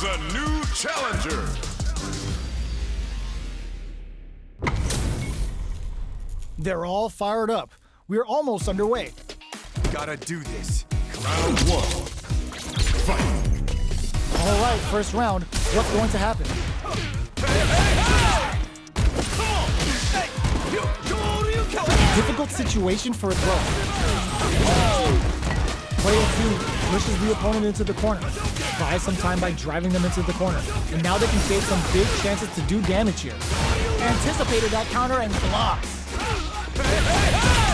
the new challenger. They're all fired up. We're almost underway. Gotta do this. Round one. Fight. All right, first round. What's going to happen? Difficult situation for a throw. Player 2 pushes the opponent into the corner. Buys some time by driving them into the corner. And now they can save some big chances to do damage here. Anticipated that counter and blocks.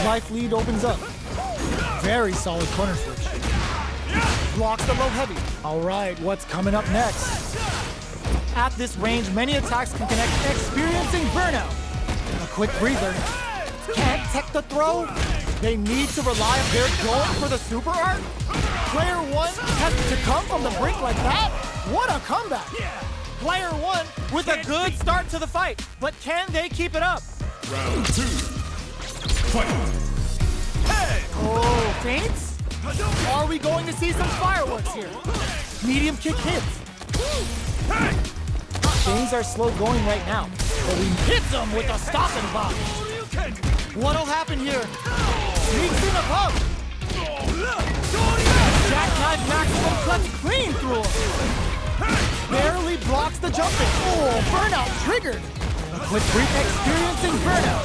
Life lead opens up. Very solid corner switch. Blocks the low heavy. All right, what's coming up next? At this range, many attacks can connect, experiencing burnout. A quick breather. Can't tech the throw. They need to rely if they're going for the super art. Player 1 has to come from the brink like that? What a comeback. Player 1 with a good start to the fight, but can they keep it up? Round 2. Fight. Oh, feints? Are we going to see some fireworks here? Medium kick hits. Things are slow going right now, but we hit them with a stopping block. What'll happen here? Sneaks in above. Jackknife maximum cuts clean through him. Barely blocks the jumping. Oh, burnout triggered. A quick brief experiencing burnout.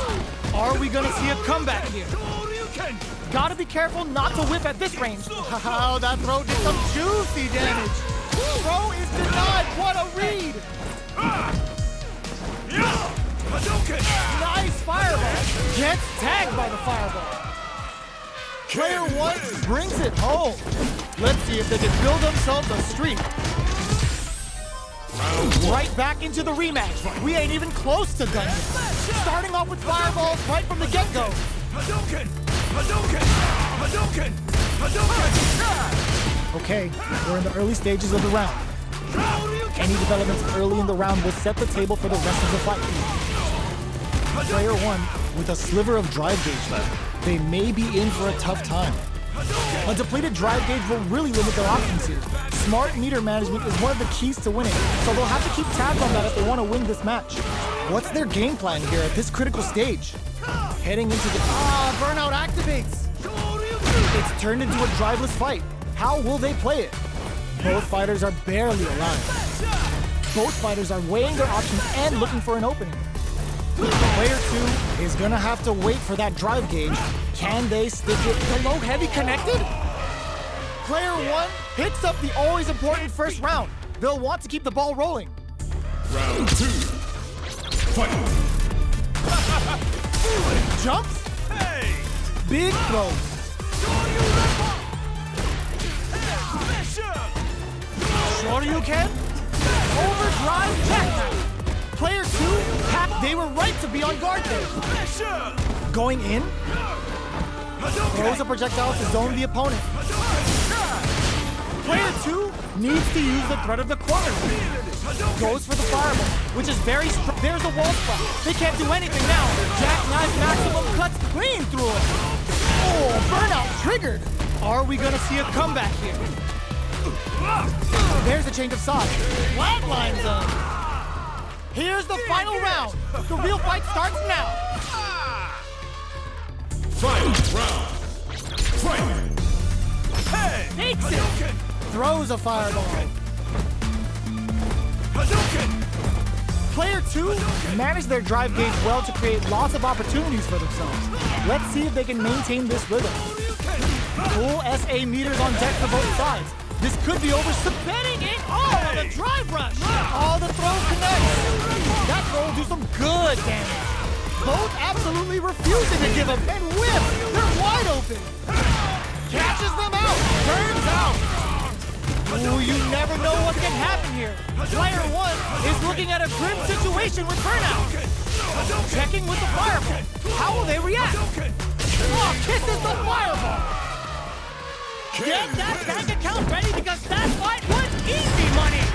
Are we gonna see a comeback here? Gotta be careful not to whip at this range. Oh, that throw did some juicy damage. Throw is denied. What a read. Nice fireball. Gets tagged by the fireball. Player 1 brings it home. Let's see if they can build themselves a streak. Right back into the rematch. We ain't even close to done yet. Starting off with fireballs right from the get-go. Okay, we're in the early stages of the round. Any developments early in the round will set the table for the rest of the fight. Player 1 with a sliver of drive gauge left. They may be in for a tough time. A depleted drive gauge will really limit their options here. Smart meter management is one of the keys to winning, so they'll have to keep tabs on that if they want to win this match. What's their game plan here at this critical stage? Heading into the... burnout activates! It's turned into a driveless fight. How will they play it? Both fighters are barely alive. Both fighters are weighing their options and looking for an opening. Player 2 is gonna have to wait for that drive gauge. Can they stick it? The low heavy connected? Player 1 picks up the always important first round. They'll want to keep the ball rolling. Round 2. Fight. Jumps. Big throws. Shoryuken. Overdrive jackknife. Player 2, they were right to be on guard there. Going in. Throws a projectile to zone the opponent. Player 2 needs to use the threat of the corner. Goes for the fireball, which is very strong. There's a wall spot. They can't do anything now. Jackknife maximum cuts clean through it. Oh, burnout triggered. Are we gonna see a comeback here? There's a change of sides. Flatline zone. Here's the final round. The real fight starts now. Fight round. Fight. Takes it. Throws a fireball. Player 2 managed their drive gauge well to create lots of opportunities for themselves. Let's see if they can maintain this rhythm. Full SA meters on deck for both sides. This could be over. Betting it all on the drive rush. All the throws connect. That throw will do some good damage. Both absolutely refusing to give up and whip. They're wide open. Catches them out. Turns out. Ooh, you never know what can happen here. Player 1 is looking at a grim situation with burnout. Checking with the fireball. How will they react? Oh, kisses the fireball. Get that bank account ready because that fight was easy money!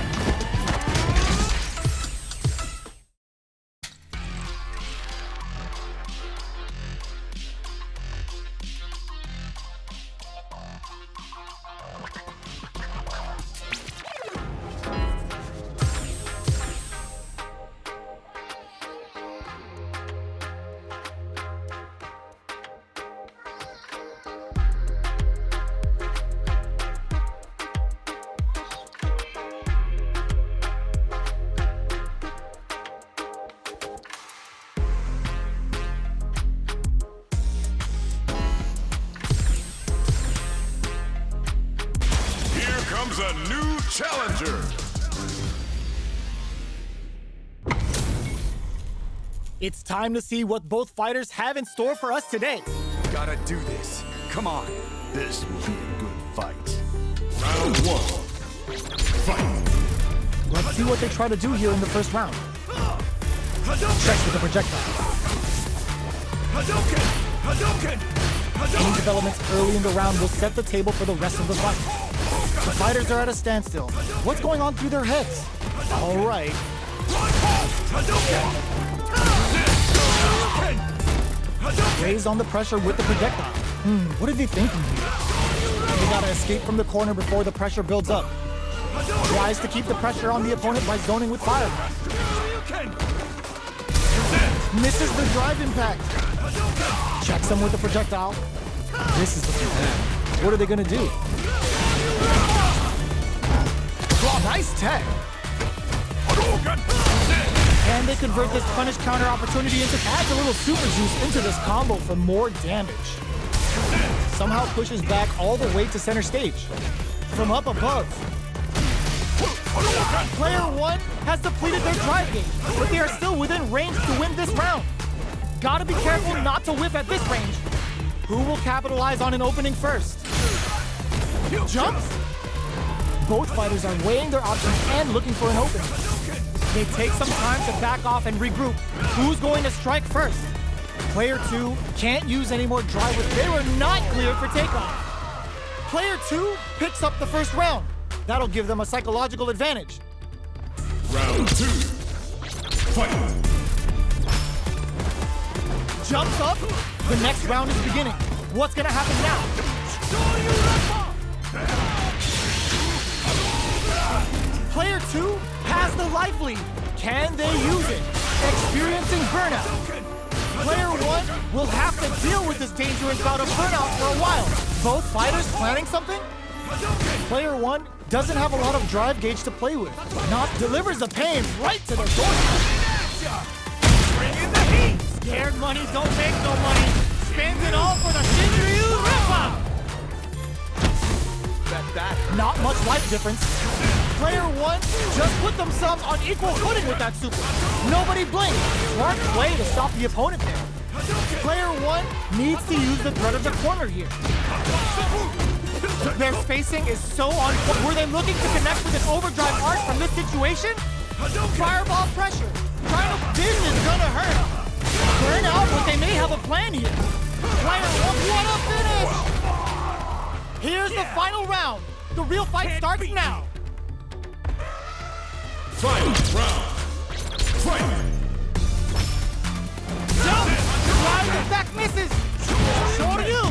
challenger. It's time to see what both fighters have in store for us today. Gotta do this. Come on. This will be a good fight. Round 1. Fight. Let's see what they try to do here in the first round. Checks with the projectile. Any developments early in the round will set the table for the rest of the fight. The fighters are at a standstill. What's going on through their heads? All right. Raise on the pressure with the projectile. What are they thinking here? They gotta escape from the corner before the pressure builds up. Tries to keep the pressure on the opponent by zoning with fire. Misses the drive impact. Checks him with the projectile. This is looking bad. What are they gonna do? Oh, nice tech. And they convert this punish counter opportunity into adds a little super juice into this combo for more damage. Somehow pushes back all the way to center stage. From up above. Player 1 has depleted their drive gauge, but they are still within range to win this round. Gotta be careful not to whiff at this range. Who will capitalize on an opening first? Jumps? Both fighters are weighing their options and looking for an opening. They take some time to back off and regroup. Who's going to strike first? Player 2 can't use any more drive with they were not cleared for takeoff. Player 2 picks up the first round. That'll give them a psychological advantage. Round 2. Fight. Jumps up. The next round is beginning. What's gonna happen now? Player 2 has the life lead. Can they use it? Experiencing burnout. Player 1 will have to deal with this dangerous bout of burnout for a while. Both fighters planning something? Player 1 doesn't have a lot of drive gauge to play with. Not delivers the pain right to their doorstep. Bring in the heat! Scared money don't make no money. Spends it all for the Shinryu Ripper! Not much life difference. Player 1 just put themselves on equal footing with that super. Nobody blinked. Smart play to stop the opponent there. Player 1 needs to use the threat of the corner here. Their spacing is so on point. Were they looking to connect with an overdrive arc from this situation? Fireball pressure. This is gonna hurt. Burn out, but they may have a plan here. Player 1, what a finish! Here's the final round. The real fight starts now. Final round. Fight. Jump! Drive back misses! Shoryu!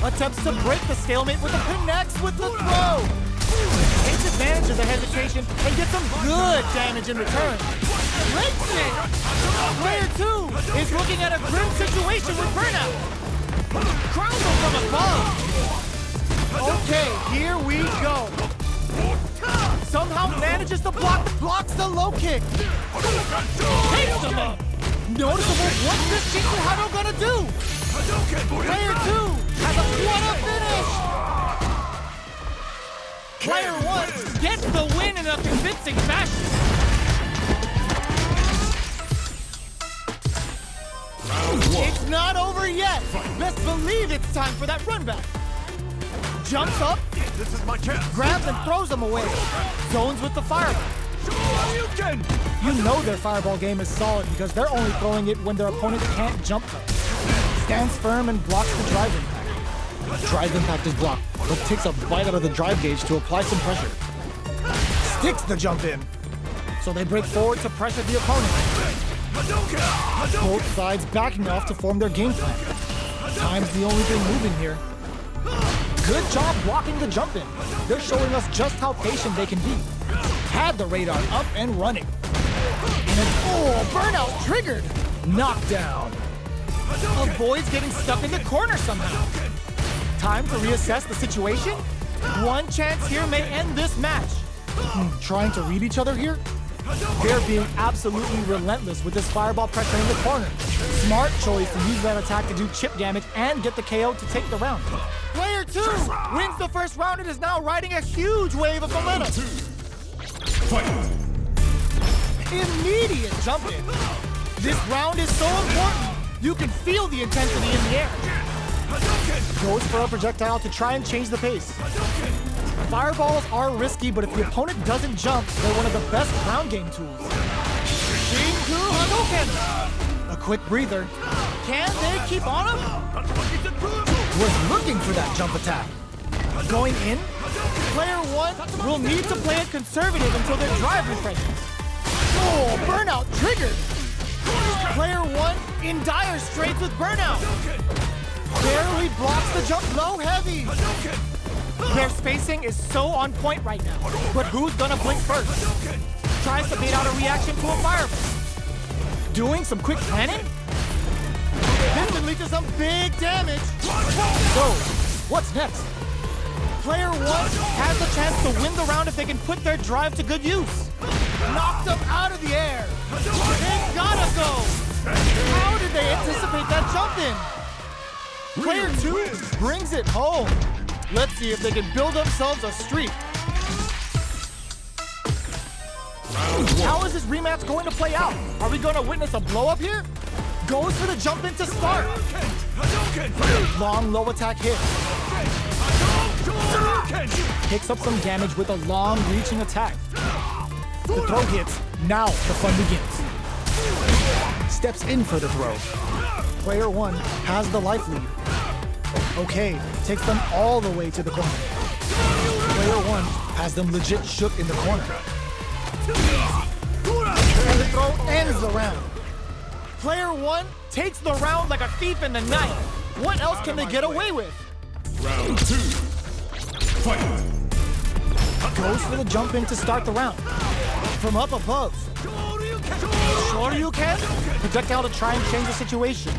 Attempts to break the stalemate with the connects with the throw! Takes advantage of the hesitation and gets some good damage in return. Breaks it! Player 2 is looking at a grim situation with burnout. Crowns him from above. Okay, here we go. Somehow manages to blocks the low kick. Takes them up. Noticeable, what's this Shinju Hado gonna do? Player 2 has a finish. Player 1 gets the win in a convincing fashion. Round 1. It's not over yet. Best believe it's time for that run back. Jumps up, This is my chance. grabs and throws them away. Zones with the fireball. You know their fireball game is solid because they're only throwing it when their opponent can't jump them. Stands firm and blocks the drive impact. Drive impact is blocked, but takes a bite out of the drive gauge to apply some pressure. Sticks the jump in. So they break forward to pressure the opponent. Both sides backing off to form their game plan. Time's the only thing moving here. Good job blocking the jump in. They're showing us just how patient they can be. Had the radar up and running. And burnout triggered. Knockdown. Avoids getting stuck in the corner somehow. Time to reassess the situation. One chance here may end this match. Trying to read each other here? They're being absolutely relentless with this fireball pressure in the corner. Smart choice to use that attack to do chip damage and get the KO to take the round. Player 2 wins the first round and is now riding a huge wave of momentum. Fight! Immediate jump in. This round is so important. You can feel the intensity in the air. Goes for a projectile to try and change the pace. Fireballs are risky, but if the opponent doesn't jump, they're one of the best ground game tools. Shinku Hadouken! A quick breather. Can they keep on him? Was looking for that jump attack. Going in, player 1 will need to play it conservative until their drive refreshes. Oh, burnout triggered! Player 1 in dire straits with burnout. Barely blocks the jump low heavy. Their spacing is so on point right now. But who's gonna blink first? Tries to bait out a reaction to a fireball. Doing some quick planning? This could lead to some big damage. So, what's next? Player 1 has the chance to win the round if they can put their drive to good use. Knocked them out of the air. They gotta go. How did they anticipate that jump in? Player 2 brings it home. Let's see if they can build themselves a streak. How is this rematch going to play out? Are we going to witness a blow-up here? Goes for the jump in to start. Long low attack hit. Picks up some damage with a long reaching attack. The throw hits. Now the fun begins. Steps in for the throw. Player 1 has the life lead. Okay, takes them all the way to the corner. Player 1 has them legit shook in the corner. And the throw ends the round. Player 1 takes the round like a thief in the night. What else can they get away with? Round 2. Fight! Goes for the jump in to start the round. From up above. Shoryuken? Projectile to try and change the situation.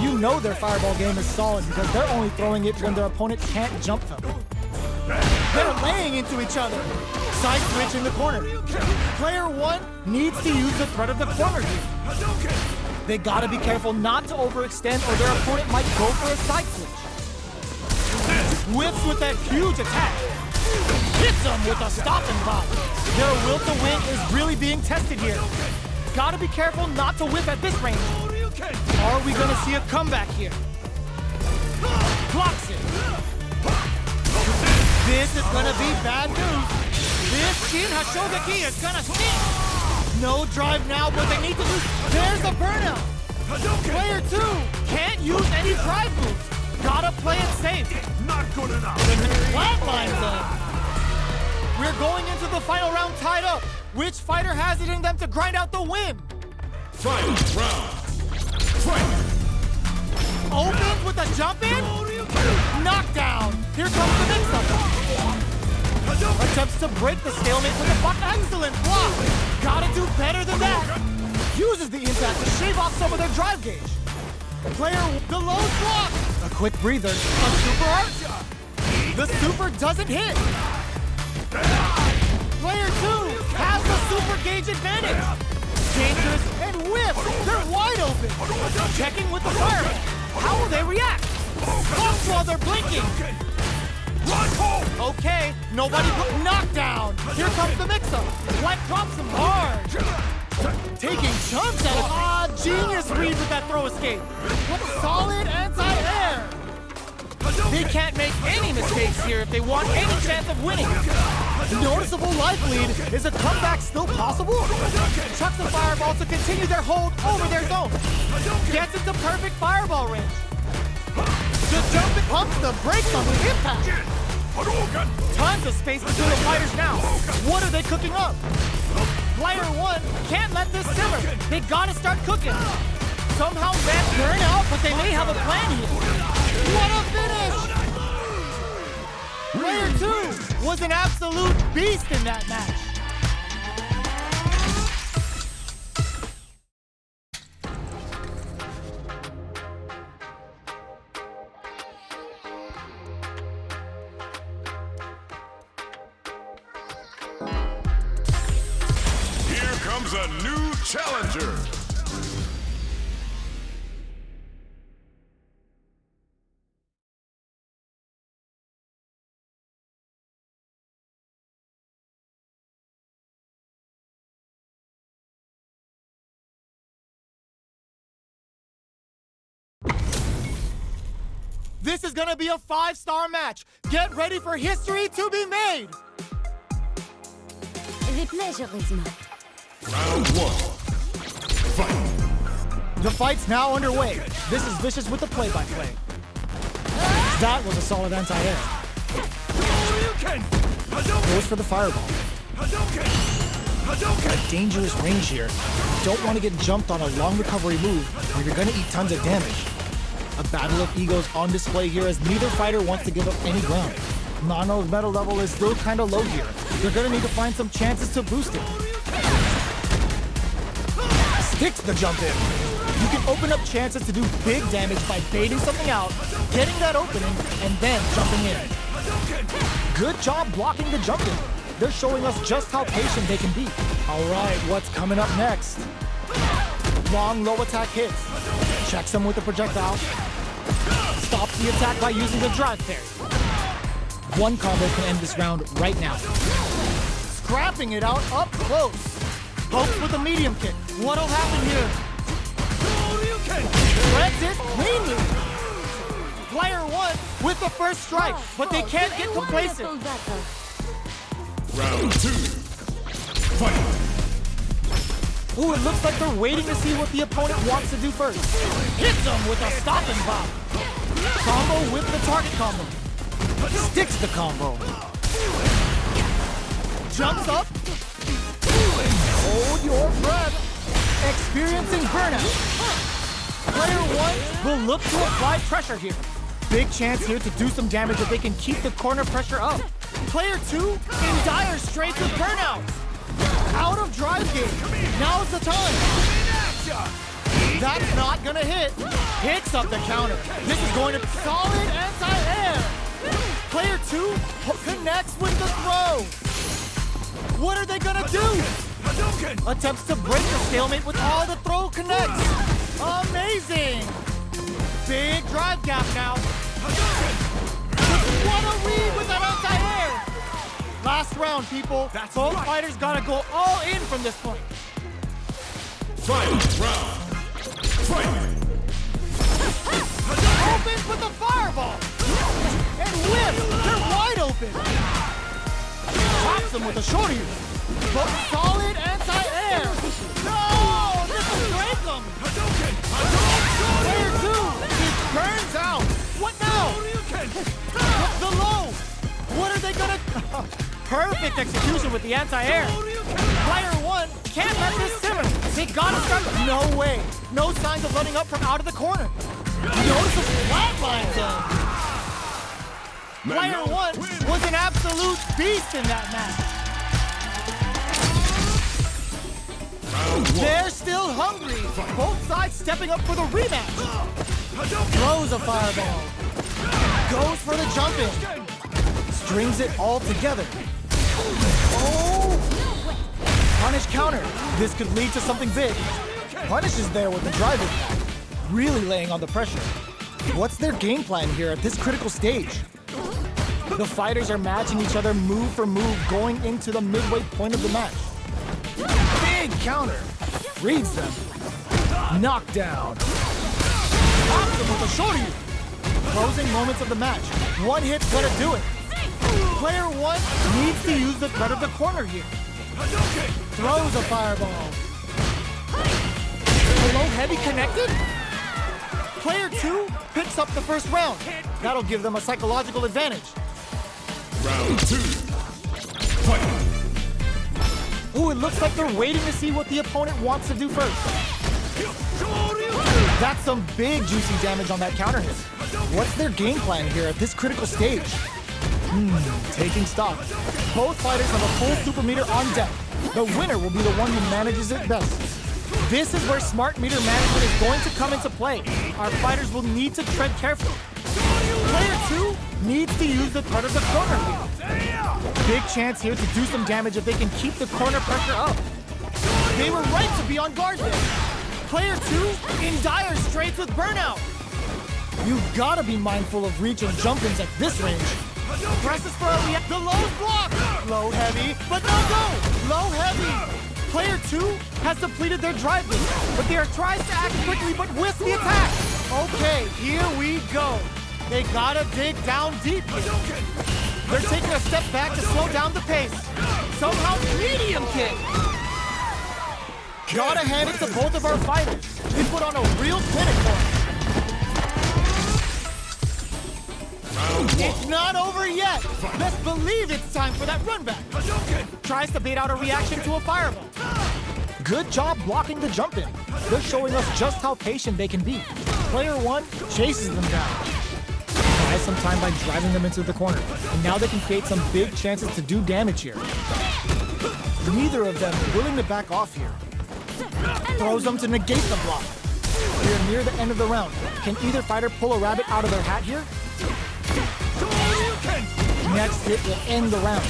You know their fireball game is solid because they're only throwing it when their opponent can't jump them. They're laying into each other. Side switch in the corner. Player 1 needs to use the threat of the corner here. They gotta be careful not to overextend or their opponent might go for a side switch. Whips with that huge attack. Hits them with a stopping pop. Their will to win is really being tested here. Gotta be careful not to whip at this range. Are we gonna see a comeback here? Blocks it. This is gonna be bad news. This Shin Hashogaki is gonna sting. No drive now, but they need to lose. There's the burnout. Player 2 can't use any drive moves. Gotta play it safe. Not good enough! Flatlines them. We're going into the final round tied up. Which fighter has it in them to grind out the win? Final round! Fight! Opens with a jump in. Knockdown. Here comes the mix-up. Attempts to break the stalemate with a excellent block. Gotta do better than that. Uses the impact to shave off some of their drive gauge. Player, the low block. A quick breather. A super art. The super doesn't hit. Player 2 has the super gauge advantage. Dangerous and whip. They're wide open. Checking with the fireball. How will they react? Blocks while they're blinking. Okay, nobody knockdown. Here comes the mix-up. Black drops him hard. Taking chunks out of genius read with that throw escape. Solid anti-air. They can't make any mistakes here if they want any chance of winning. Noticeable life lead. Is a comeback still possible? Chucks the fireball to continue their hold over their zone. Gets into perfect fireball range. The jump pumps the brakes on the impact. Tons of space between the fighters now. What are they cooking up? Player 1 can't let this simmer. They gotta start cooking. Somehow that burn out, but they may have a plan here. What a finish! Player 2 was an absolute beast in that match. Here comes a new challenger! This is gonna be a 5-star match. Get ready for history to be made. The pleasure is mine. Round one. Fight. The fight's now underway. This is Vicious with the play-by-play. That was a solid anti-air. Goes for the fireball. A dangerous range here. You don't want to get jumped on a long recovery move where you're going to eat tons of damage. A battle of egos on display here as neither fighter wants to give up any ground. Nano's metal level is still kind of low here. You're going to need to find some chances to boost it. Sticks the jump in. You can open up chances to do big damage by baiting something out, getting that opening, and then jumping in. Good job blocking the jump in. They're showing us just how patient they can be. All right, what's coming up next? Long low attack hits. Checks them with the projectile. Stops the attack by using the drive parry. One combo can end this round right now. Scrapping it out up close. Pokes with a medium kick. What'll happen here? Threads it cleanly. Player one with the first strike, but they can't get complacent. Wonderful battle. Round two. Fight. Ooh, it looks like they're waiting to see what the opponent wants to do first. Hits them with a stop and pop. Combo with the target combo. Sticks the combo. Jumps up. Hold your breath. Experiencing burnout. Player one will look to apply pressure here. Big chance here to do some damage if they can keep the corner pressure up. Player two in dire straits with burnout. Out of drive game. Now's the time. That's not gonna hit. Hits up the counter. This is going to be solid anti-air. Player two connects with the throw. What are they gonna do? Attempts to break the stalemate with all the throw connects. Amazing. Big drive gap now. What a read with that anti-air. Last round, people. Both fighters gotta go all in from this point. Final round. Fight. Opens with the fireball. And whips. They're wide open. Pops them with a shorty. But solid anti-air. No! This will break them. Player two. It burns out. What now? The low. What are they gonna... Perfect execution with the anti-air. Player one can't let this simmer. They gotta start. No way. No signs of letting up from out of the corner. Notice the flatline zone. Player one was an absolute beast in that match. They're still hungry. Both sides stepping up for the rematch. Throws a fireball. Goes for the jump in. Strings it all together. Oh! Punish counter. This could lead to something big. Punish is there with the driver. Really laying on the pressure. What's their game plan here at this critical stage? The fighters are matching each other move for move going into the midway point of the match. Big counter. Reads them. Knockdown. Pops them with a shorty. Closing moments of the match. One hit's gonna do it. Player one needs to use the threat of the corner here. Throws a fireball. Below heavy connected? Player two picks up the first round. That'll give them a psychological advantage. Round two. Fight. Ooh, it looks like they're waiting to see what the opponent wants to do first. That's some big juicy damage on that counter hit. What's their game plan here at this critical stage? Taking stock. Both fighters have a full super meter on deck. The winner will be the one who manages it best. This is where smart meter management is going to come into play. Our fighters will need to tread carefully. Player two needs to use the threat of the corner here. Big chance here to do some damage if they can keep the corner pressure up. They were right to be on guard there. Player two in dire straits with burnout. You gotta be mindful of reach and jump-ins at this range. Presses for a react. The low's blocked. Low heavy, but no go. Low heavy. Player two has depleted their drive boost, but they are tries to act quickly but whiffs the attack. Okay, here we go. They gotta dig down deep here. They're taking a step back to slow down the pace. Somehow medium kick. Gotta hand it to both of our fighters. They put on a real clinic for us. It's not over yet. Best believe it's time for that run back. Tries to bait out a reaction to a fireball. Good job blocking the jump in. They're showing us just how patient they can be. Player one chases them down. Buys some time by driving them into the corner. And now they can create some big chances to do damage here. Neither of them willing to back off here. Throws them to negate the block. We're near the end of the round. Can either fighter pull a rabbit out of their hat here? Next hit will end the round.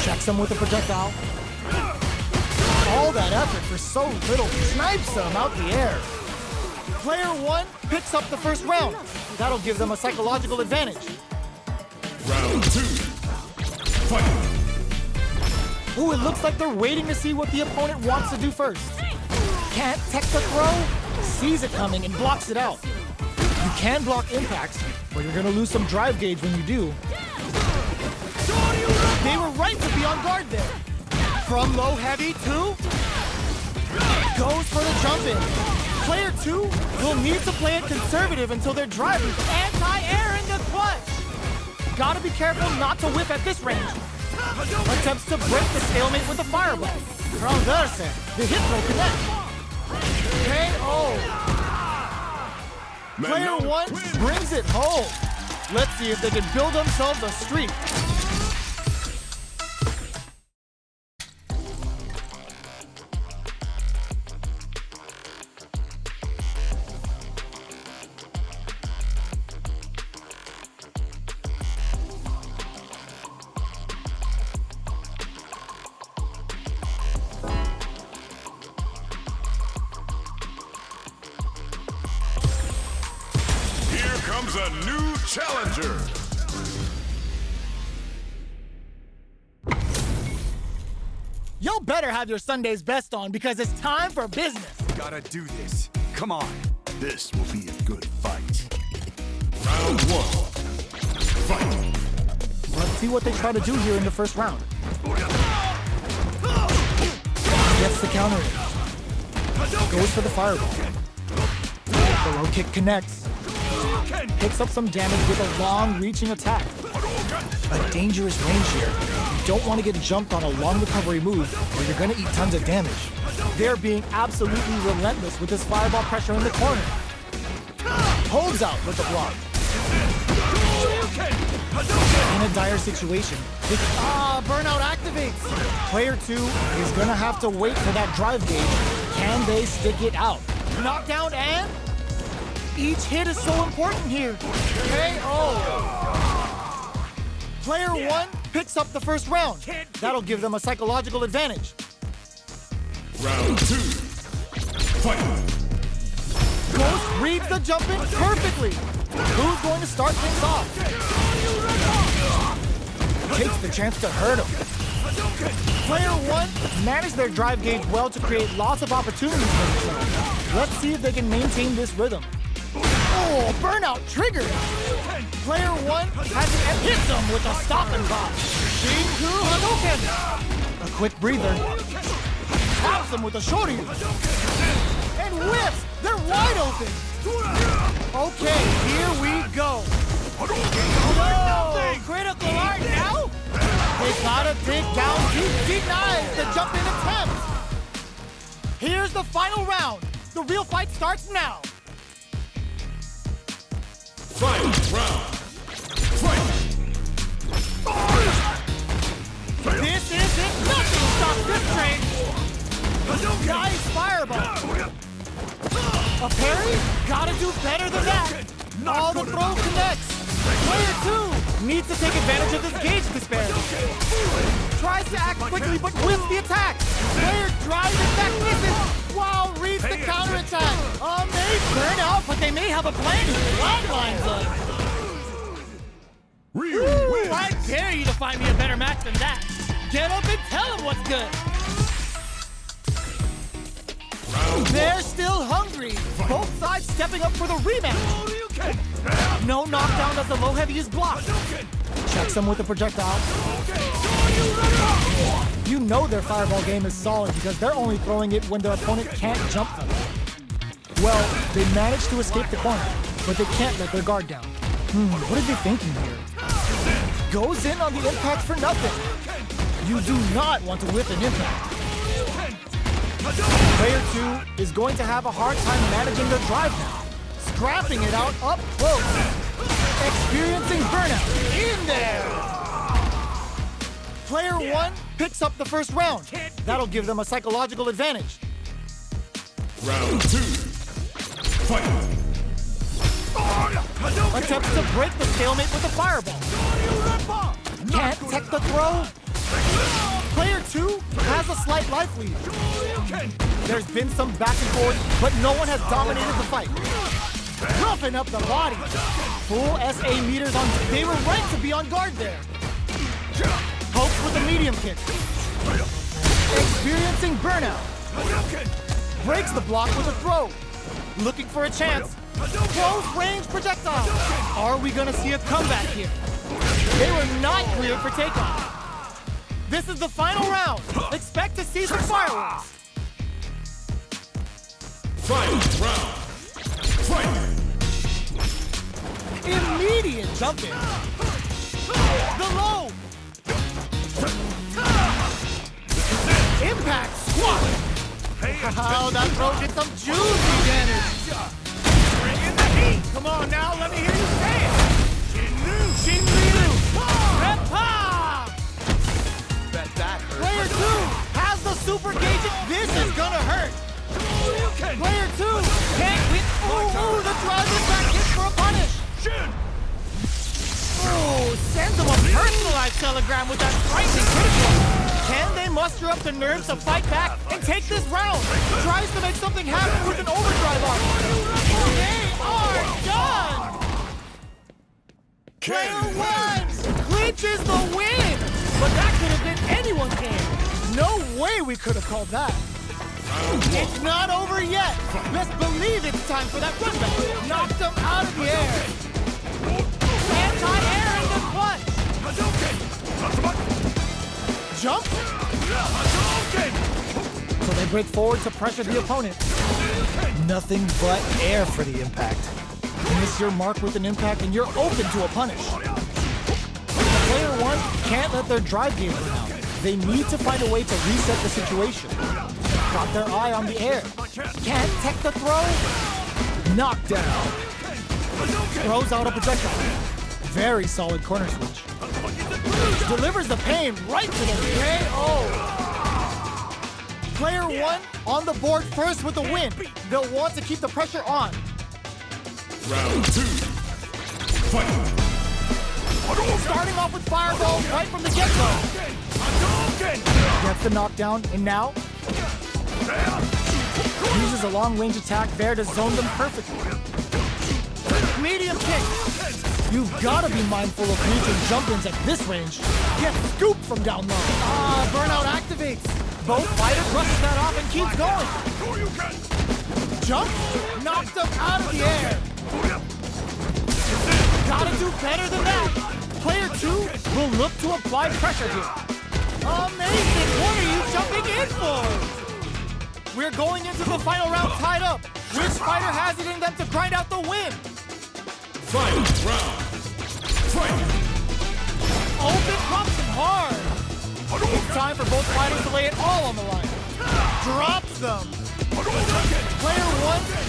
Checks them with a projectile. All that effort for so little, snipes them out the air. Player one picks up the first round. That'll give them a psychological advantage. Round two. Fight. Ooh, it looks like they're waiting to see what the opponent wants to do first. Can't tech the throw, sees it coming and blocks it out. You can block impacts, but you're gonna lose some drive gauge when you do. They were right to be on guard there. From low heavy to goes for the jump in. Player two will need to play it conservative until they're driving anti-air in the clutch. Gotta be careful not to whip at this range. Attempts to break the stalemate with the fireball. Transverse, the hit throw connects. KO. Player one brings it home. Let's see if they can build themselves a streak. Comes a new challenger. Y'all better have your Sunday's best on because it's time for business. Gotta do this. Come on. This will be a good fight. Round one. Fight. Let's see what they try to do here in the first round. Gets the counter in. Goes for the fireball. The low kick connects. Picks up some damage with a long-reaching attack. A dangerous range here. You don't want to get jumped on a long recovery move or you're going to eat tons of damage. They're being absolutely relentless with this fireball pressure in the corner. Holds out with the block. In a dire situation, burnout activates. Player two is going to have to wait for that drive gauge. Can they stick it out? Knockdown and... each hit is so important here. KO. Player one picks up the first round. That'll give them a psychological advantage. Round two. Fight. Ghost reads the jump in perfectly. Who's going to start things off? Takes the chance to hurt him. Player one managed their drive gauge well to create lots of opportunities for themselves. Let's see if they can maintain this rhythm. Oh, burnout triggered! Player one has it and hits them with a stop and pop. Shinku Hadouken! A quick breather. Taps them with a shorty. And whips! They're wide open! Okay, here we go. Whoa! Critical art now? They gotta dig down deep, denies the jump in attempt. Here's the final round. The real fight starts now. Fight round. Fight. This is it. Nothing stops this train. Nice fireball. A parry? Gotta do better than that. All the throw connects. Player two needs to take advantage of this gauge despair. Tries to act quickly but whiffs the attack. Player drives it back, misses. Wow, reads the counterattack. May burn out, but they may have a plan here. Flatlines up. Ryu. I dare you to find me a better match than that. Get up and tell him what's good. They're still hungry. Both sides stepping up for the rematch. No knockdown as the low heavy is blocked. Checks him with a projectile. You know their fireball game is solid because they're only throwing it when their opponent can't jump them. Well, they managed to escape the corner, but they can't let their guard down. What are they thinking here? Goes in on the impact for nothing. You do not want to whiff an impact. Player 2 is going to have a hard time managing their drive now. Scrapping it out up close. Experiencing burnout. In there! Player 1 picks up the first round. That'll give them a psychological advantage. Round 2. Fight! Attempts to break the stalemate with a fireball. Can't tech the throw. Player 2 has a slight life lead. There's been some back and forth, but no one has dominated the fight. Roughing up the body. Full SA meters on. They were right to be on guard there. Pokes with a medium kick. Experiencing burnout. Breaks the block with a throw. Looking for a chance. Close range projectile. Are we gonna see a comeback here? They were not cleared for takeoff. This is the final round. Expect to see some fireworks. Final round. Fight! Immediate jump in. The low. Impact squat. Oh, that throw did some juicy damage. Bring in the heat. Come on now, let me hear you say it. Shinryu. Reppa. Player 2 has the super gauge. This is gonna hurt. Player 2 can't win. Ooh, the drive impact hits for a punish. Oh, sends him a personalized telegram with that frightening critical. Can they muster up the nerves to fight back and take this round? Tries to make something happen with an overdrive on. They are done! Player 1 clinches the win! But that could have been anyone's game. No way we could have called that. It's not over yet. Let's believe it's time for that run back. Knocked him out of the air. Anti-air in the clutch. Jump. So they break forward to pressure the opponent. Nothing but air for the impact. Miss your mark with an impact and you're open to a punish. Player 1 can't let their drive game run out. They need to find a way to reset the situation. Got their eye on the air. Can't tech the throw. Knockdown. Throws out a projectile. Very solid corner switch. Delivers the pain right to the KO. Player 1 on the board first with the win. They'll want to keep the pressure on. Round 2. Fight! Starting off with fireball right from the get-go. Gets the knockdown, and now uses a long-range attack there to zone them perfectly. Medium kick. You've got to be mindful of reaching jump-ins at this range. Gets scooped from down low. Burnout activates. Both fighters brushes that off and keeps going. Jump. Knocked him out of the air. Gotta do better than that. Player 2 will look to apply pressure here. Amazing! What are you jumping in for? We're going into the final round tied up. Which fighter has it in them to grind out the win? Final round. Fight! Open pumps him hard. It's time for both fighters to lay it all on the line. Drops them. Player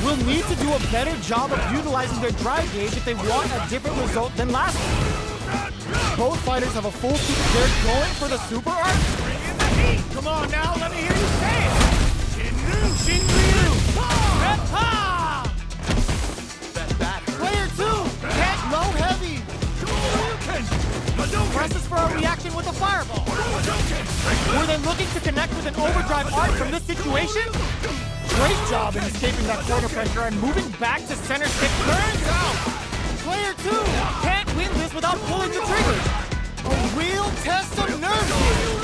1 will need to do a better job of utilizing their drive gauge if they want a different result than last time. Both fighters have a full suit. They're going for the super arc. Bring in the heat. Come on now, let me hear you say it. Shinryu. Reppa. Player 2 can't low heavy. Presses for a reaction with a fireball. Were they looking to connect with an overdrive arc from this situation? Great job in escaping that corner pressure and moving back to center stick. Burns out. Player 2 can't win this without pulling the trigger. A real test of nerve here.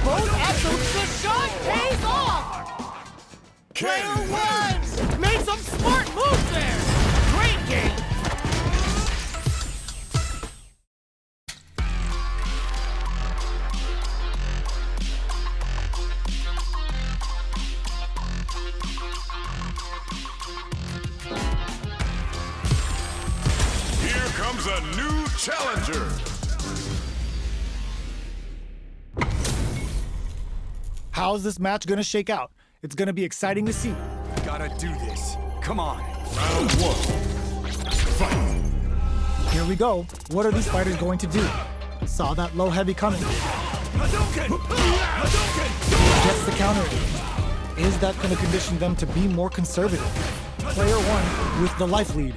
Both absolutes, the shot pays off. Player 1 made some smart moves there. Great game. comes a new challenger. How's this match gonna shake out? It's gonna be exciting to see. Gotta do this. Come on. Round one. Fight. Here we go. What are these fighters going to do? Saw that low heavy coming. Gets the counter. Is that gonna condition them to be more conservative? Player one with the life lead.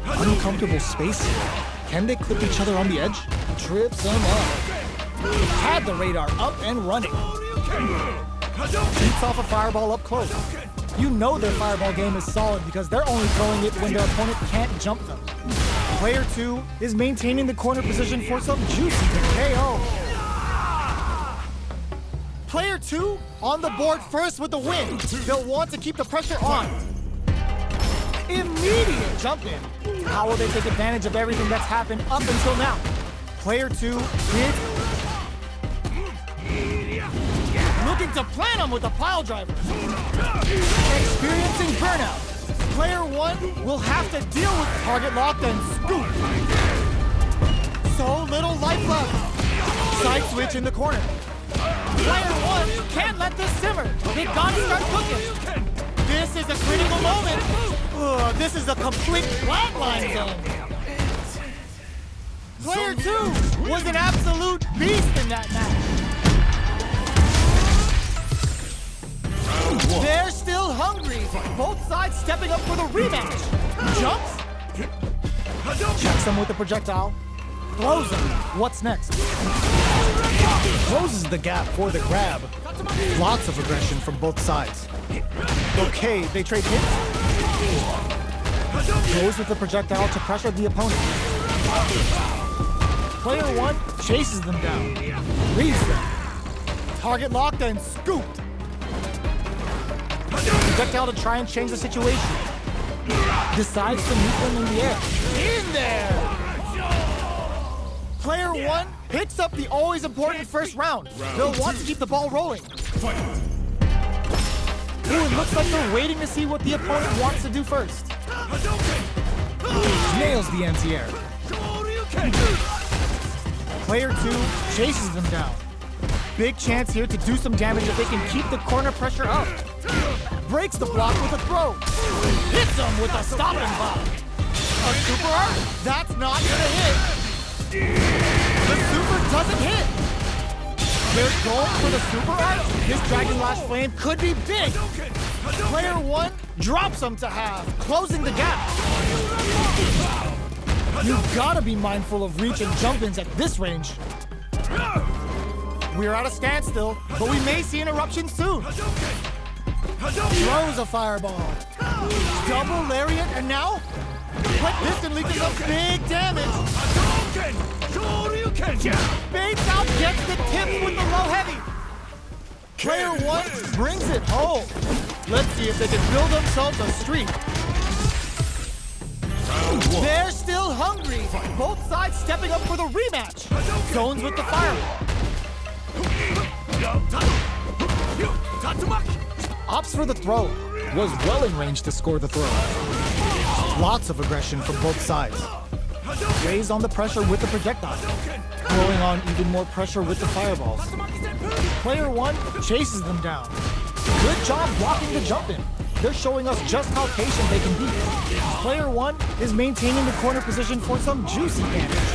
Uncomfortable space here. Can they clip each other on the edge? Trips them up. Had the radar up and running. Beats off a fireball up close. You know their fireball game is solid because they're only throwing it when their opponent can't jump them. Player two is maintaining the corner position for some juicy KO. Player two on the board first with the win. They'll want to keep the pressure on. Immediate jump in. How will they take advantage of everything that's happened up until now? Player two is looking to plan them with a pile driver. Experiencing burnout. Player one will have to deal with target lock and scoop. So little life left. Side switch in the corner. Player one can't let this simmer. They gotta start cooking. This is a critical moment. Ugh, this is a complete flatline zone. Player two was an absolute beast in that match. They're still hungry. Both sides stepping up for the rematch. Jumps. Checks him with the projectile. Throws him. What's next? Closes the gap for the grab. Lots of aggression from both sides. Okay, they trade hits. Goes with the projectile to pressure the opponent. Player one chases them down. Reads them. Target locked and scooped. Projectile to try and change the situation. Decides to meet them in the air. In there! Player one picks up the always important first round. They'll want to keep the ball rolling. Ooh, it looks like they're waiting to see what the opponent wants to do first. Nails the anti-air. Player two chases them down. Big chance here to do some damage if they can keep the corner pressure up. Breaks the block with a throw. Hits them with a stop and pop. A super art? That's not gonna hit. The super doesn't hit. They're going for the super art. This Dragon Lash Flame could be big. Player one drops them to half, closing the gap. You've gotta be mindful of reach and jump-ins at this range. We're at a standstill, but we may see an eruption soon. Throws a fireball. Double lariat, and now? This can lead to some big damage. Baits out, gets the tips with the low heavy. Player one brings it home. Let's see if they can build themselves a streak. They're still hungry. Both sides stepping up for the rematch. Zones with the fireball. Opts for the throw. Was well in range to score the throw. Lots of aggression from both sides. Lays on the pressure with the projectile. Throwing on even more pressure with the fireballs. Player one chases them down. Good job blocking the jump in. They're showing us just how patient they can be. Player one is maintaining the corner position for some juicy damage.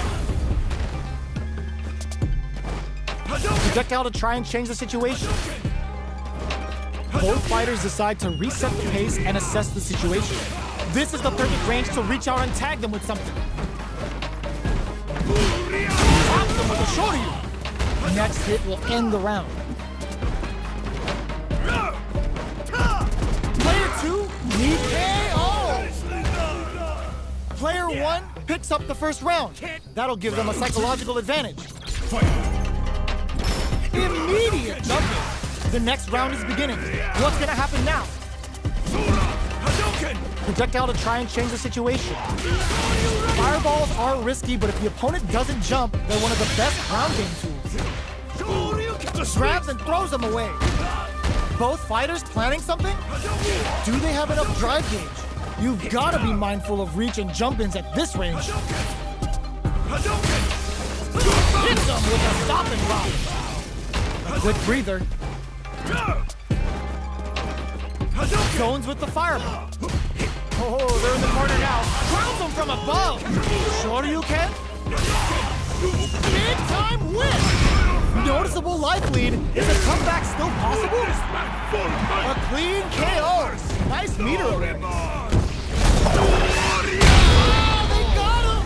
Projectile to try and change the situation. Both fighters decide to reset the pace and assess the situation. This is the perfect range to reach out and tag them with something. Tap them with a shoryu. Next hit will end the round. Player two needs KO. Player one picks up the first round. That'll give them a psychological advantage. Immediate jumping. The next round is beginning. What's gonna happen now? Projectile to try and change the situation. Fireballs are risky, but if the opponent doesn't jump, they're one of the best ground game tools. Grabs and throws them away. Both fighters planning something? Do they have enough drive gauge? You've got to be mindful of reach and jump-ins at this range. Hits him with a stop and drop. A quick breather. Zones with the fireball. Oh, they're in the corner now. Crowns him from above. Shoryuken. Big time win. Noticeable life lead. Is a comeback still possible? A clean KO. Nice meter awareness. Oh, they got him.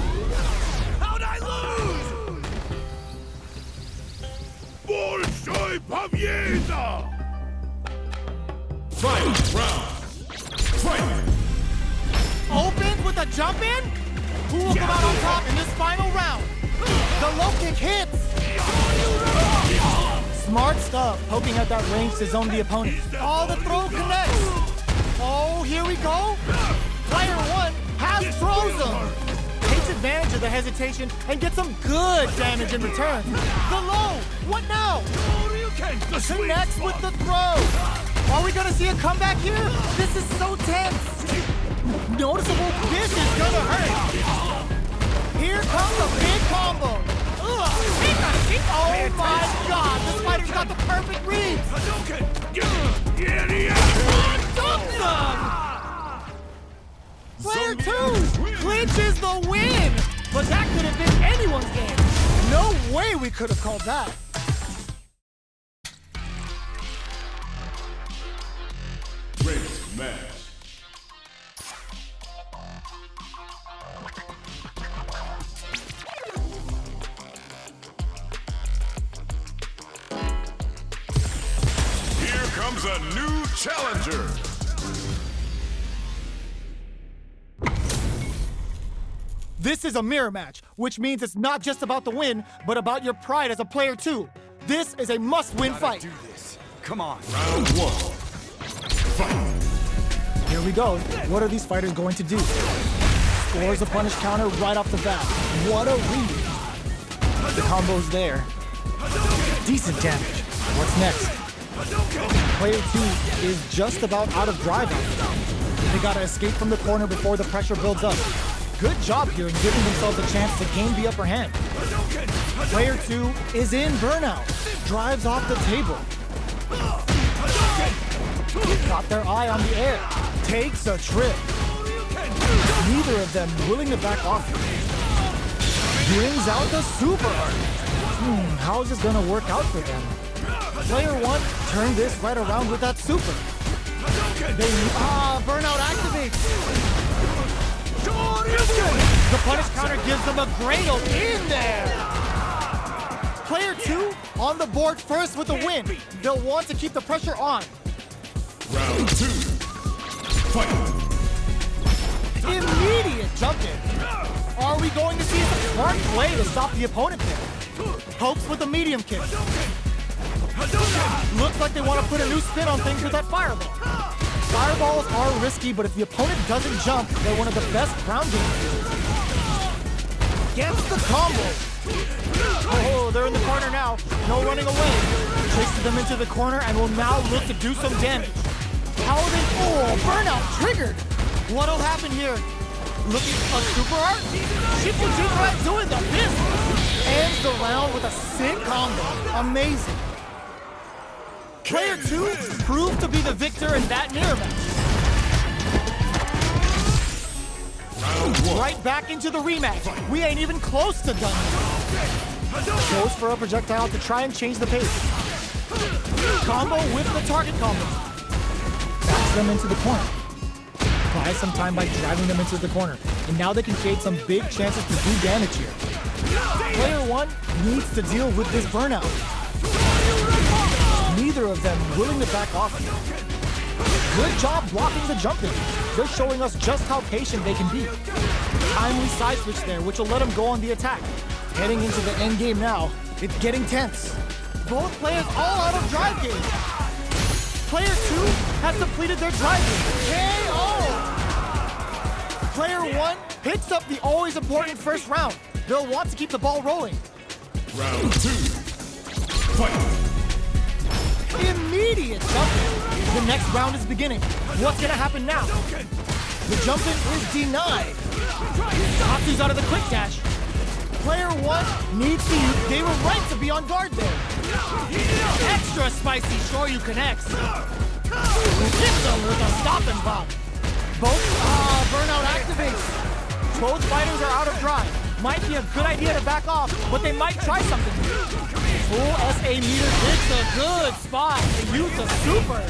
How'd I lose? Bolshoi Pobjeda! Final round. Fight! Opens with a jump in? Who will come out on top in this final round? The low kick hits! Smart stuff, poking at that range to zone the opponent. Oh, the throw connects! Oh, here we go! Player one has frozen! Takes advantage of the hesitation and gets some good damage in return. The low! What now? Connects with the throw! Are we gonna see a comeback here? This is so tense! Noticeable, this is gonna hurt! Here comes a big combo! Oh my god, this fighter's got the perfect reads! Dunks him! Player 2 clinches the win! But that could have been anyone's game. No way we could have called that. Great match. Here comes a new challenger. This is a mirror match, which means it's not just about the win, but about your pride as a player too. This is a must-win fight. Do this. Come on. Round one. Fight. Here we go. What are these fighters going to do? Scores a punish counter right off the bat. What a read. The combo's there. Decent damage. What's next? Player 2 is just about out of drive. They gotta escape from the corner before the pressure builds up. Good job here in giving themselves a chance to gain the upper hand. Player 2 is in burnout. Drives off the table. Got their eye on the air. Takes a trip. Neither of them willing to back off. Brings out the super art. How is this gonna work out for them? Player 1 turned this right around with that super. Burnout activates. The punish counter gives them a cradle in there. Player 2 on the board first with the win. They'll want to keep the pressure on. Round two. Fight. Immediate jump in. Are we going to see some smart play to stop the opponent there? Pokes with a medium kick. Looks like they want to put a new spin on things with that fireball. Fireballs are risky, but if the opponent doesn't jump, they're one of the best ground game. Gets the combo. Oh, they're in the corner now. No running away. Chases them into the corner and will now look to do some damage. How are they? Oh, burnout triggered. What'll happen here? Looking a super art? Shifujiura doing the business. Ends the round with a sick combo. Amazing. Player 2 proved to be the victor in that mirror match. Right back into the rematch. We ain't even close to done. Goes for a projectile to try and change the pace. Combo with the target combo. Backs them into the corner. Buys some time by driving them into the corner. And now they can create some big chances to do damage here. Player 1 needs to deal with this burnout. Neither of them willing to back off. Good job blocking the jump in. They're showing us just how patient they can be. Timely side switch there, which will let them go on the attack. Heading into the end game now, it's getting tense. Both players all out of drive game. Player 2 has completed their drive game. KO! Player 1 picks up the always important first round. They'll want to keep the ball rolling. Round two. Fight. Immediate jump in. The next round is beginning. What's gonna happen now? The jump-in is denied. Tatsu's out of the quick dash. Player one needs to use. They were right to be on guard there. Extra spicy Shoryuken X. Hits them with a stop and pop. Both burnout activates. Both fighters are out of drive. Might be a good idea to back off, but they might try something new. Full SA meter hits a good spot. They use a super.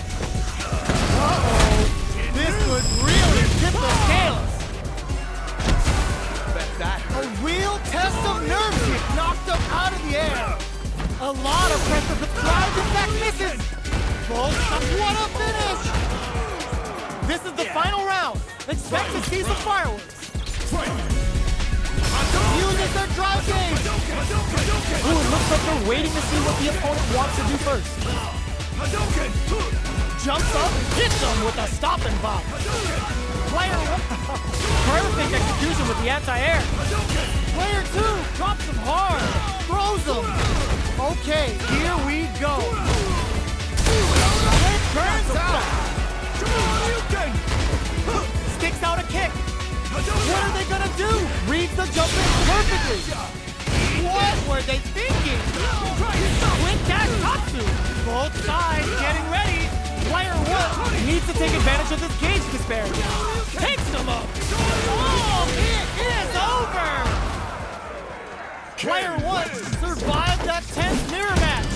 This could really tip the scales. A real test of nerve kick knocked him out of the air. A lot of pressure, but drive in fact misses. Both, what a finish! This is the final round. Expect to see some fireworks. Uses their drive gauge. Ooh, it looks like they're waiting to see what the opponent wants to do first. Jumps up, hits them with a stop and pop. Player one. Perfect execution with the anti-air. Player two Drops him hard. throws them. Okay, here we go. It turns out. Sticks out a kick. What are they gonna do? Reads the jump in perfectly. What were they thinking? Quick dash Tatsu. Both sides getting ready. Player one needs to take advantage of this gauge disparity. Takes them up. Oh, it is over. Player one survived that tense mirror match.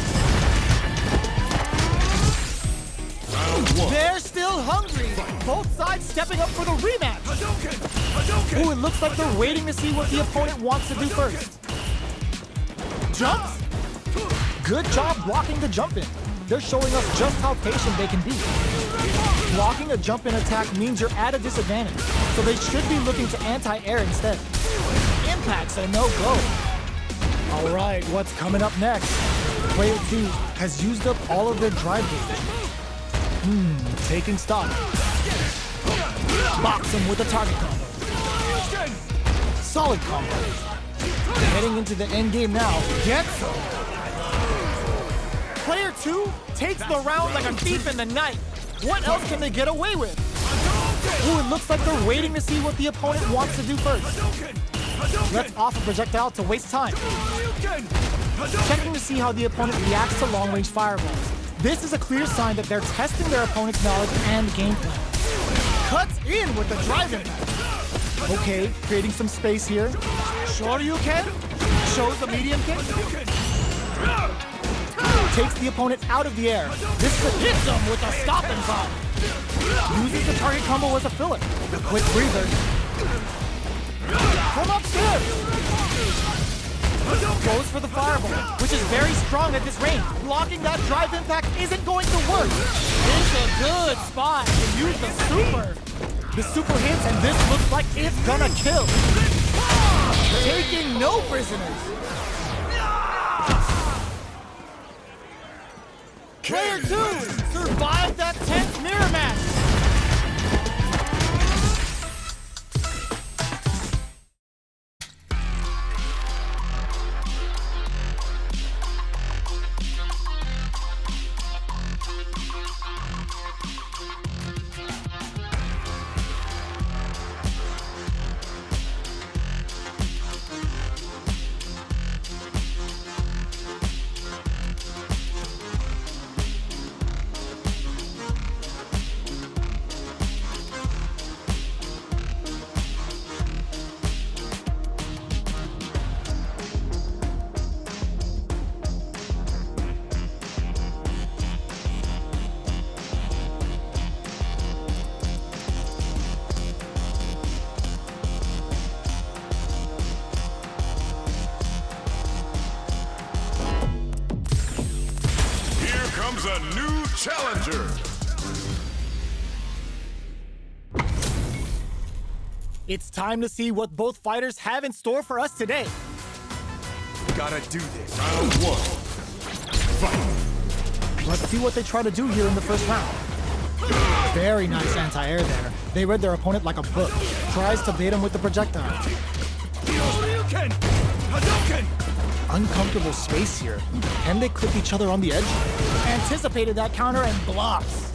They're still hungry. Both sides stepping up for the rematch. Ooh, it looks like they're waiting to see what the opponent wants to do first. Jumps. Good job blocking the jump in. They're showing us just how patient they can be. Blocking a jump in attack means you're at a disadvantage, so they should be looking to anti-air instead. Impact's a no-go. All right, what's coming up next? Player 2 has used up all of their drive gauge. Taking stock. Box him with a target combo. Solid combo. Heading into the end game now. Gets them. Player 2 takes the round like a thief in the night. What else can they get away with? Ooh, it looks like they're waiting to see what the opponent wants to do first. Let's off a projectile to waste time. Checking to see how the opponent reacts to long-range fireballs. This is a clear sign that they're testing their opponent's knowledge and game plan. Cuts in with the drive impact. Okay, creating some space here. Shoryuken shows the medium kick. Takes the opponent out of the air. This hits him with a stop and pop. Uses the target combo as a filler. The quick breather. From upstairs. Goes for the fireball, which is very strong at this range. Blocking that drive impact isn't going to work. It's a good spot to use the super. The super hits, and this looks like it's gonna kill. Taking no prisoners. Player 2 survived that tense mirror match. Comes a new challenger. It's time to see what both fighters have in store for us today. Gotta do this. Round one. Fight. Let's see what they try to do here in the first round. Very nice anti-air there. They read their opponent like a book. Tries to bait him with the projectile. Hadouken! Hadouken! Uncomfortable space here. Can they clip each other on the edge? Anticipated that counter and blocks.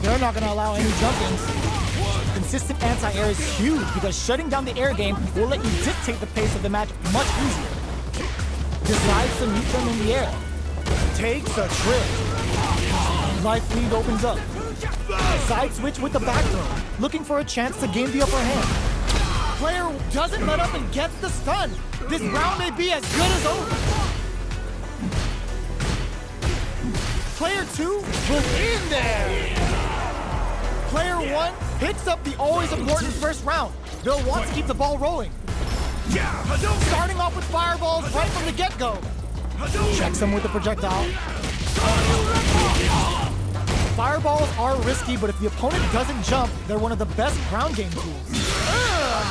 They're not gonna allow any jump-ins. consistent anti-air is huge because shutting down the air game will let you dictate the pace of the match much easier. Decides to meet them in the air. Takes a trip. Life lead opens up. Side switch with the back throw, looking for a chance to gain the upper hand. Player doesn't let up and gets the stun. This round may be as good as over. Player 2 was in there. Player 1 picks up the always important first round. They'll want to keep the ball rolling. Starting off with fireballs right from the get-go. Checks him with the projectile. Fireballs are risky, but if the opponent doesn't jump, they're one of the best ground game tools.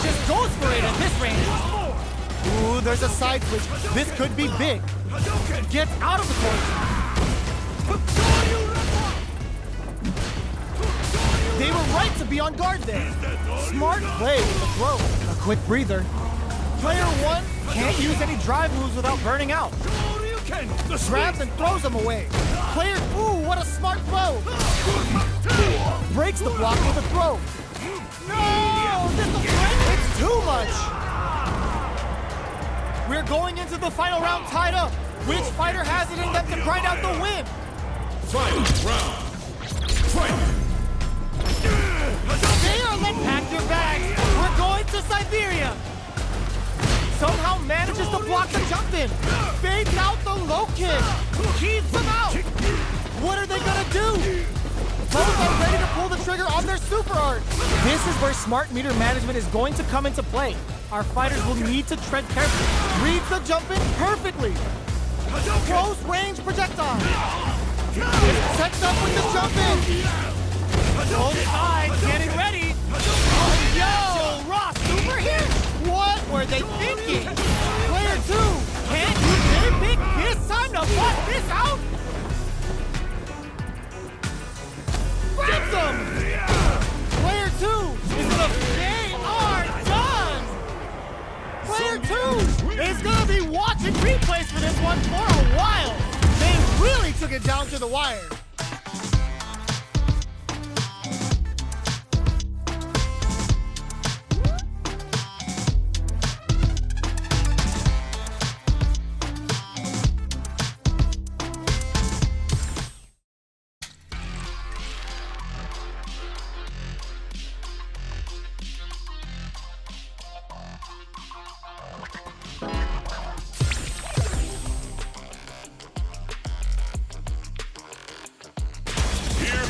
Just goes for it at this range. Ooh, there's a side switch. This could be big. Gets out of the court. They were right to be on guard there. Smart play with the throw. A quick breather. Player 1 can't use any drive moves without burning out. Grabs and throws them away. Player, ooh, what a smart throw. Breaks the block with a throw. No, this will break. It's too much. We're going into the final round tied up. Which fighter has it in them to grind out the win? Final round. Fight! They are letting pack your bags. We're going to Siberia. Somehow manages to block the jump in. Fades out the low kick. Keeps them out. What are they gonna do? Both are ready to pull the trigger on their super art. This is where smart meter management is going to come into play. Our fighters will need to tread carefully. Reads the jump in perfectly. Close range projectile. Sets up with the jump in. Both sides getting ready. Oh, yo, Ross, super hit. What were they thinking? Player 2, can't you get pick this time to bust this out? Grabs him. Player 2 is gonna, they are done. Player 2 is gonna be watching replays for this one for a while. They really took it down to the wire.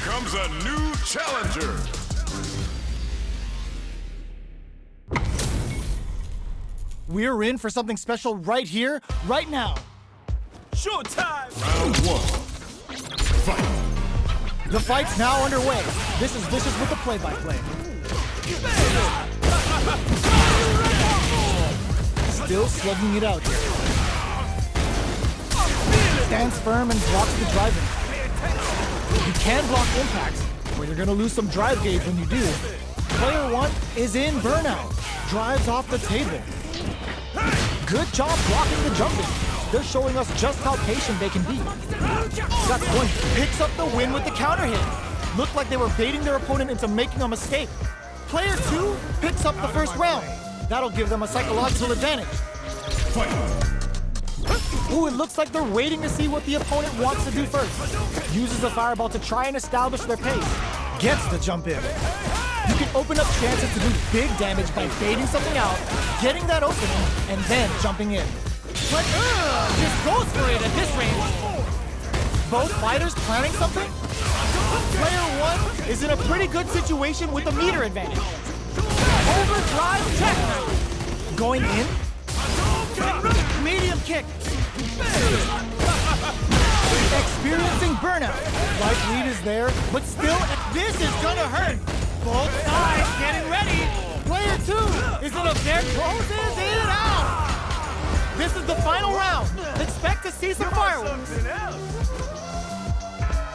Comes a new challenger. We're in for something special right here, right now. Showtime! Round 1. Fight! The fight's now underway. This is Vicious with the play-by-play. Still slugging it out here. Stands firm and blocks the driving. You can block impacts, but you're gonna lose some drive gauge when you do. Player 1 is in burnout. Drives off the table. Good job blocking the jumping. They're showing us just how patient they can be. That's one. Picks up the win with the counter hit. Looked like they were baiting their opponent into making a mistake. Player 2 picks up the first round. That'll give them a psychological advantage. Ooh, it looks like they're waiting to see what the opponent wants to do first. Uses a fireball to try and establish their pace. Gets the jump in. You can open up chances to do big damage by baiting something out, getting that opening, and then jumping in. But just goes for it at this range. Both fighters planning something? Player 1 is in a pretty good situation with a meter advantage. Overdrive jackknife. Going in. Medium kick. Experiencing burnout. Life lead is there, but still, this is gonna hurt. Both sides getting ready. Player 2 is in a there, closes it out. This is the final round. Expect to see some fireworks.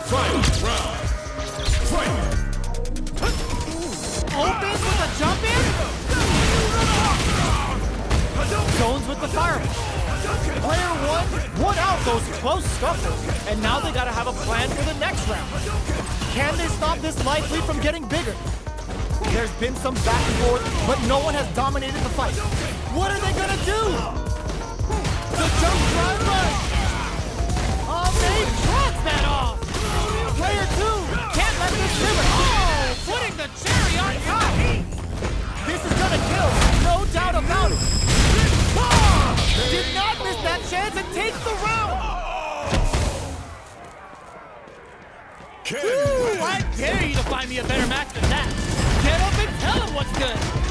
Final round. Fight! Opens with a jump in. Zones with the fireball. Player 1 won out those close scuffles, and now they gotta have a plan for the next round. Can they stop this life lead from getting bigger? There's been some back and forth, but no one has dominated the fight. What are they gonna do? The jump driver! Oh, they dropped that off! Player 2 can't let this simmer. Oh, putting the cherry on top! This is gonna kill, no doubt about it. Oh, did not miss that chance and takes the round! Woo, I dare you to find me a better match than that. Get up and tell him what's good.